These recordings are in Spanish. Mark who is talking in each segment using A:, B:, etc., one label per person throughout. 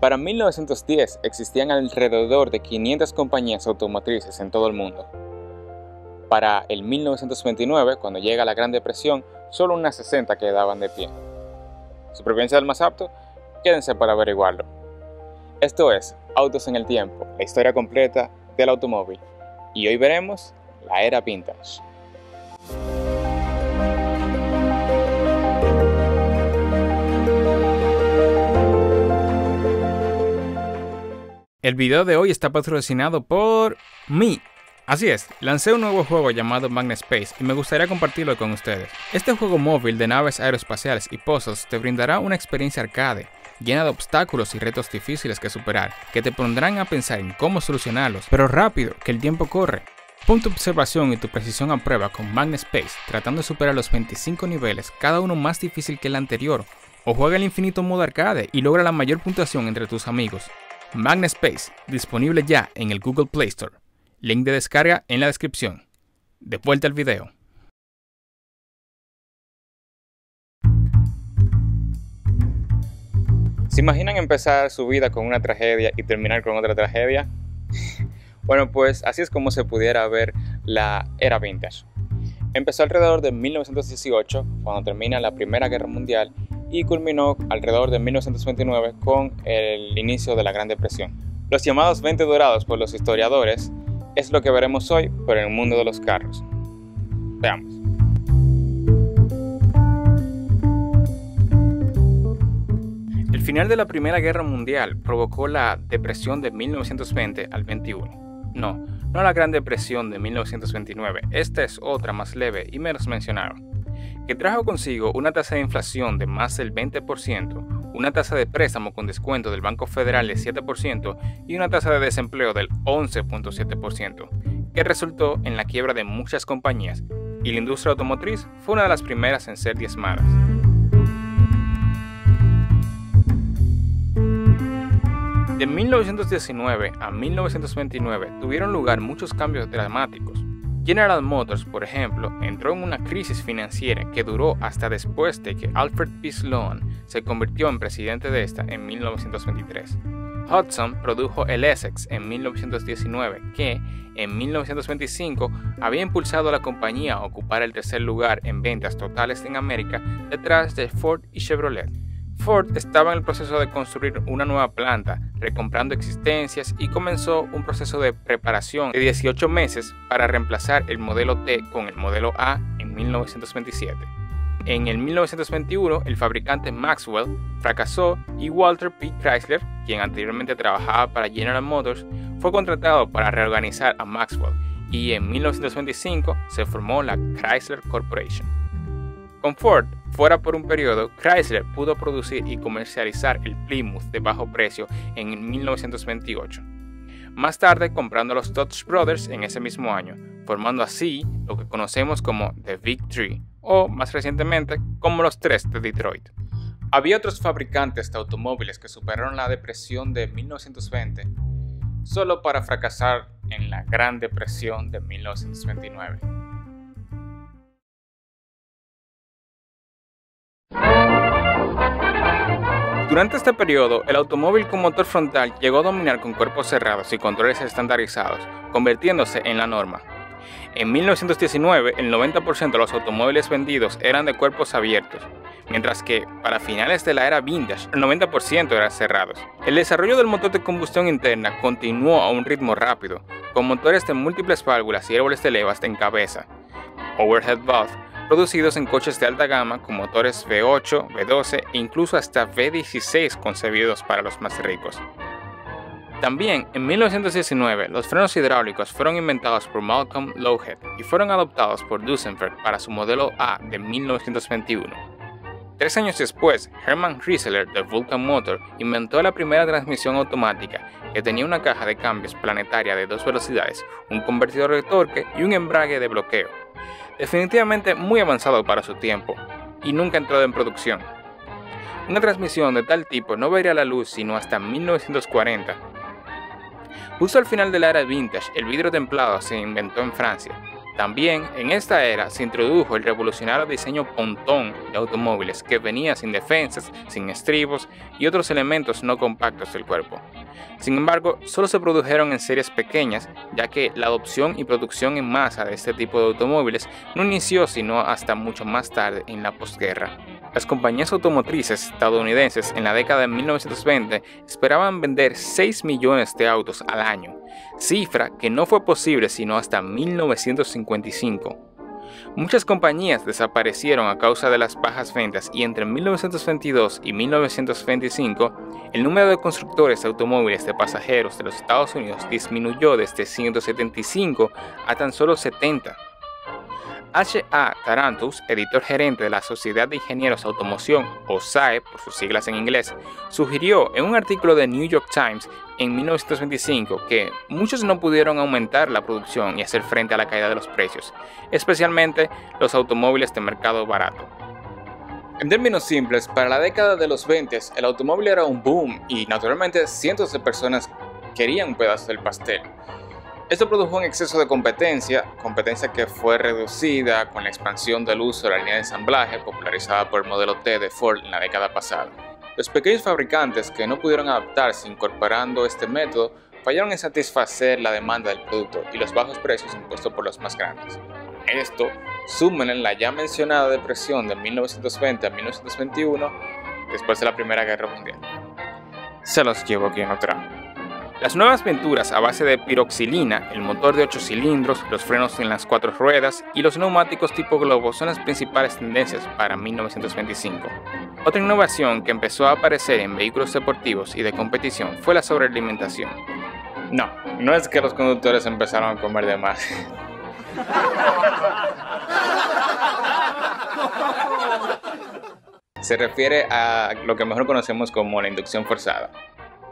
A: Para 1910 existían alrededor de 500 compañías automotrices en todo el mundo. Para el 1929, cuando llega la Gran Depresión, solo unas 60 quedaban de pie. ¿Supervivencia del más apto? Quédense para averiguarlo. Esto es Autos en el Tiempo, la historia completa del automóvil. Y hoy veremos la era vintage. El video de hoy está patrocinado por mí. Así es, lancé un nuevo juego llamado Magnet Space y me gustaría compartirlo con ustedes. Este juego móvil de naves aeroespaciales y puzzles te brindará una experiencia arcade, llena de obstáculos y retos difíciles que superar, que te pondrán a pensar en cómo solucionarlos, pero rápido, que el tiempo corre. Pon tu observación y tu precisión a prueba con Magnet Space, tratando de superar los 25 niveles, cada uno más difícil que el anterior, o juega el infinito modo arcade y logra la mayor puntuación entre tus amigos. Magnet Space, disponible ya en el Google Play Store. Link de descarga en la descripción. De vuelta al video. ¿Se imaginan empezar su vida con una tragedia y terminar con otra tragedia? Bueno, pues así es como se pudiera ver la era vintage. Empezó alrededor de 1918, cuando termina la Primera Guerra Mundial, y culminó alrededor de 1929 con el inicio de la Gran Depresión. Los llamados 20 dorados por los historiadores es lo que veremos hoy, pero en el mundo de los carros. Veamos. El final de la Primera Guerra Mundial provocó la Depresión de 1920 al 21. No la Gran Depresión de 1929, esta es otra más leve y menos mencionada, que trajo consigo una tasa de inflación de más del 20%, una tasa de préstamo con descuento del Banco Federal de 7% y una tasa de desempleo del 11.7%, que resultó en la quiebra de muchas compañías, y la industria automotriz fue una de las primeras en ser diezmadas. De 1919 a 1929 tuvieron lugar muchos cambios dramáticos. General Motors, por ejemplo, entró en una crisis financiera que duró hasta después de que Alfred P. Sloan se convirtió en presidente de esta en 1923. Hudson produjo el Essex en 1919, que en 1925 había impulsado a la compañía a ocupar el tercer lugar en ventas totales en América, detrás de Ford y Chevrolet. Ford estaba en el proceso de construir una nueva planta, recomprando existencias, y comenzó un proceso de preparación de 18 meses para reemplazar el modelo T con el modelo A en 1927. En el 1921, el fabricante Maxwell fracasó y Walter P. Chrysler, quien anteriormente trabajaba para General Motors, fue contratado para reorganizar a Maxwell, y en 1925 se formó la Chrysler Corporation. Con Ford fuera por un periodo, Chrysler pudo producir y comercializar el Plymouth de bajo precio en 1928. Más tarde comprando a los Dodge Brothers en ese mismo año, formando así lo que conocemos como The Big Three, o más recientemente como los Tres de Detroit. Había otros fabricantes de automóviles que superaron la depresión de 1920 solo para fracasar en la Gran Depresión de 1929. Durante este periodo, el automóvil con motor frontal llegó a dominar con cuerpos cerrados y controles estandarizados, convirtiéndose en la norma. En 1919, el 90% de los automóviles vendidos eran de cuerpos abiertos, mientras que, para finales de la era vintage, el 90% eran cerrados. El desarrollo del motor de combustión interna continuó a un ritmo rápido, con motores de múltiples válvulas y árboles de levas en cabeza, overhead valve, producidos en coches de alta gama con motores V8, V12 e incluso hasta V16 concebidos para los más ricos. También, en 1919, los frenos hidráulicos fueron inventados por Malcolm Lowhead y fueron adoptados por Duesenberg para su modelo A de 1921. 3 años después, Hermann Rieseler de Vulcan Motor inventó la primera transmisión automática, que tenía una caja de cambios planetaria de 2 velocidades, un convertidor de torque y un embrague de bloqueo. Definitivamente muy avanzado para su tiempo, y nunca entró en producción. Una transmisión de tal tipo no vería la luz sino hasta 1940. Justo al final de la era vintage, el vidrio templado se inventó en Francia. También en esta era se introdujo el revolucionario diseño pontón de automóviles que venía sin defensas, sin estribos y otros elementos no compactos del cuerpo. Sin embargo, solo se produjeron en series pequeñas, ya que la adopción y producción en masa de este tipo de automóviles no inició sino hasta mucho más tarde en la posguerra. Las compañías automotrices estadounidenses en la década de 1920 esperaban vender 6 millones de autos al año, cifra que no fue posible sino hasta 1955. Muchas compañías desaparecieron a causa de las bajas ventas y entre 1922 y 1925 el número de constructores de automóviles de pasajeros de los Estados Unidos disminuyó desde 175 a tan solo 70. H.A. Tarantus, editor gerente de la Sociedad de Ingenieros de Automoción, o SAE por sus siglas en inglés, sugirió en un artículo de New York Times en 1925 que muchos no pudieron aumentar la producción y hacer frente a la caída de los precios, especialmente los automóviles de mercado barato. En términos simples, para la década de los 20 el automóvil era un boom y naturalmente cientos de personas querían un pedazo del pastel. Esto produjo un exceso de competencia que fue reducida con la expansión del uso de la línea de ensamblaje popularizada por el modelo T de Ford en la década pasada. Los pequeños fabricantes que no pudieron adaptarse incorporando este método fallaron en satisfacer la demanda del producto y los bajos precios impuestos por los más grandes. Esto, súmenle en la ya mencionada depresión de 1920 a 1921 después de la Primera Guerra Mundial. Se los llevo quien lo trajo. Las nuevas pinturas a base de piroxilina, el motor de 8 cilindros, los frenos en las 4 ruedas y los neumáticos tipo globo son las principales tendencias para 1925. Otra innovación que empezó a aparecer en vehículos deportivos y de competición fue la sobrealimentación. No es que los conductores empezaron a comer de más. Se refiere a lo que mejor conocemos como la inducción forzada.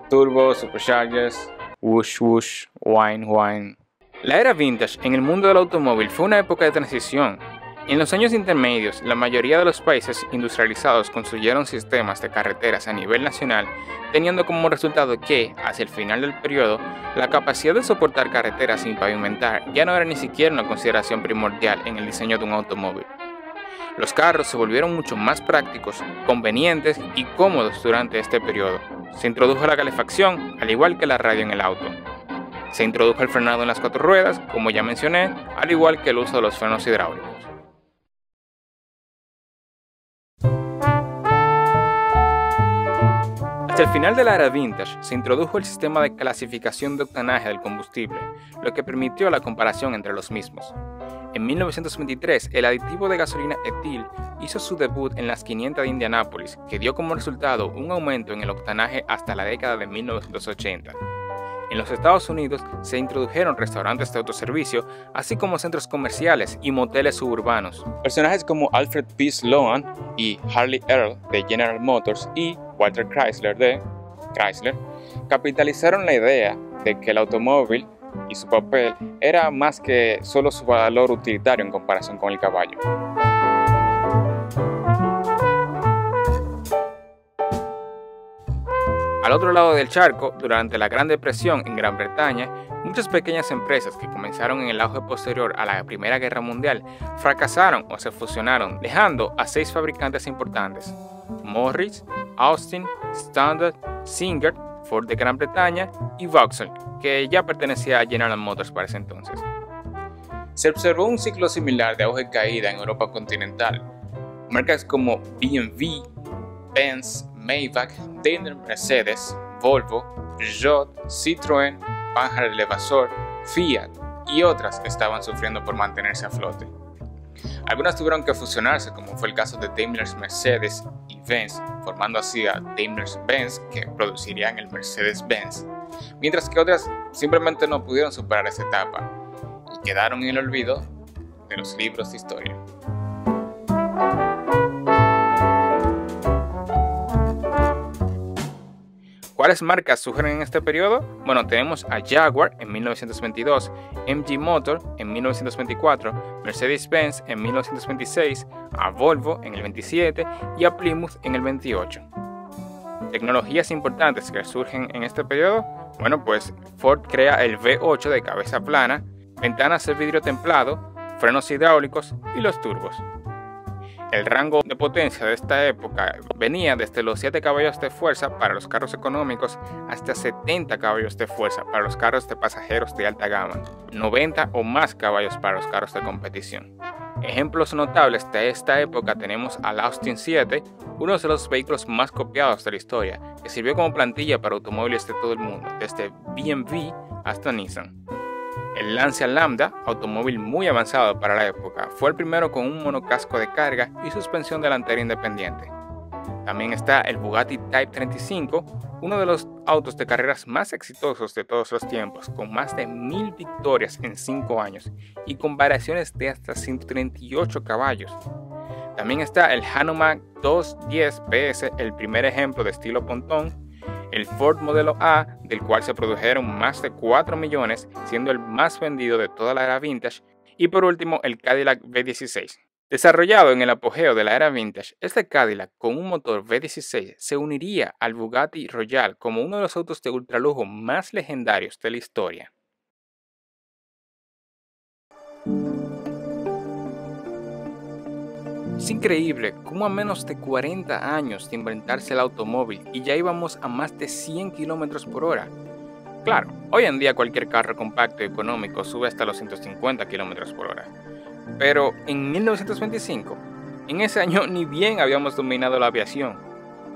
A: Turbo, superchargers, whoosh whoosh, whine whine. La era vintage en el mundo del automóvil fue una época de transición. En los años intermedios, la mayoría de los países industrializados construyeron sistemas de carreteras a nivel nacional, teniendo como resultado que, hacia el final del periodo, la capacidad de soportar carreteras sin pavimentar ya no era ni siquiera una consideración primordial en el diseño de un automóvil. Los carros se volvieron mucho más prácticos, convenientes y cómodos durante este periodo. Se introdujo la calefacción, al igual que la radio en el auto. Se introdujo el frenado en las 4 ruedas, como ya mencioné, al igual que el uso de los frenos hidráulicos. Hasta el final de la era vintage se introdujo el sistema de clasificación de octanaje del combustible, lo que permitió la comparación entre los mismos. En 1923, el aditivo de gasolina etil hizo su debut en las 500 de Indianápolis, que dio como resultado un aumento en el octanaje hasta la década de 1980. En los Estados Unidos se introdujeron restaurantes de autoservicio, así como centros comerciales y moteles suburbanos. Personajes como Alfred P. Sloan y Harley Earl de General Motors y Walter Chrysler de Chrysler capitalizaron la idea de que el automóvil y su papel era más que solo su valor utilitario en comparación con el caballo. Al otro lado del charco, durante la Gran Depresión en Gran Bretaña, muchas pequeñas empresas que comenzaron en el auge posterior a la Primera Guerra Mundial fracasaron o se fusionaron, dejando a 6 fabricantes importantes: Morris, Austin, Standard, Singer, Ford de Gran Bretaña y Vauxhall, que ya pertenecía a General Motors para ese entonces. Se observó un ciclo similar de auge y caída en Europa continental. Marcas como BMW, Benz, Maybach, Daimler Mercedes, Volvo, Peugeot, Citroën, Panhard Levasseur, Fiat y otras estaban sufriendo por mantenerse a flote. Algunas tuvieron que fusionarse, como fue el caso de Daimler Mercedes y Benz, formando así a Daimler-Benz, que producirían el Mercedes-Benz, mientras que otras simplemente no pudieron superar esa etapa y quedaron en el olvido de los libros de historia. ¿Cuáles marcas surgen en este periodo? Bueno, tenemos a Jaguar en 1922, MG Motor en 1924, Mercedes-Benz en 1926, a Volvo en el 27 y a Plymouth en el 28. Tecnologías importantes que surgen en este periodo, bueno, pues Ford crea el V8 de cabeza plana, ventanas de vidrio templado, frenos hidráulicos y los turbos. El rango de potencia de esta época venía desde los 7 caballos de fuerza para los carros económicos hasta 70 caballos de fuerza para los carros de pasajeros de alta gama, 90 o más caballos para los carros de competición. Ejemplos notables de esta época tenemos al Austin 7, uno de los vehículos más copiados de la historia, que sirvió como plantilla para automóviles de todo el mundo, desde BMW hasta Nissan. El Lancia Lambda, automóvil muy avanzado para la época, fue el primero con un monocasco de carga y suspensión delantera independiente. También está el Bugatti Type 35, uno de los autos de carreras más exitosos de todos los tiempos, con más de 1000 victorias en 5 años y con variaciones de hasta 138 caballos. También está el Hanomag 210 PS, el primer ejemplo de estilo pontón, el Ford Modelo A, del cual se produjeron más de 4 millones, siendo el más vendido de toda la era vintage, y por último el Cadillac V16. Desarrollado en el apogeo de la era vintage, este Cadillac con un motor V16 se uniría al Bugatti Royale como uno de los autos de ultralujo más legendarios de la historia. Es increíble cómo a menos de 40 años de inventarse el automóvil y ya íbamos a más de 100 km por hora. Claro, hoy en día cualquier carro compacto y económico sube hasta los 150 km por hora. Pero en 1925, en ese año ni bien habíamos dominado la aviación.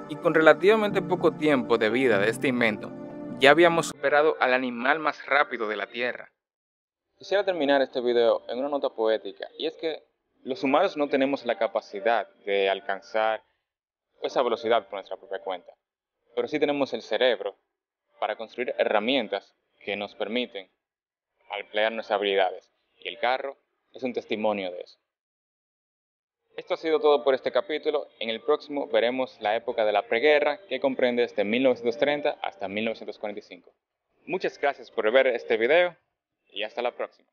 A: Y con relativamente poco tiempo de vida de este invento, ya habíamos superado al animal más rápido de la Tierra. Quisiera terminar este video en una nota poética, y es que los humanos no tenemos la capacidad de alcanzar esa velocidad por nuestra propia cuenta, pero sí tenemos el cerebro para construir herramientas que nos permiten emplear nuestras habilidades, y el carro es un testimonio de eso. Esto ha sido todo por este capítulo. En el próximo veremos la época de la preguerra, que comprende desde 1930 hasta 1945. Muchas gracias por ver este video y hasta la próxima.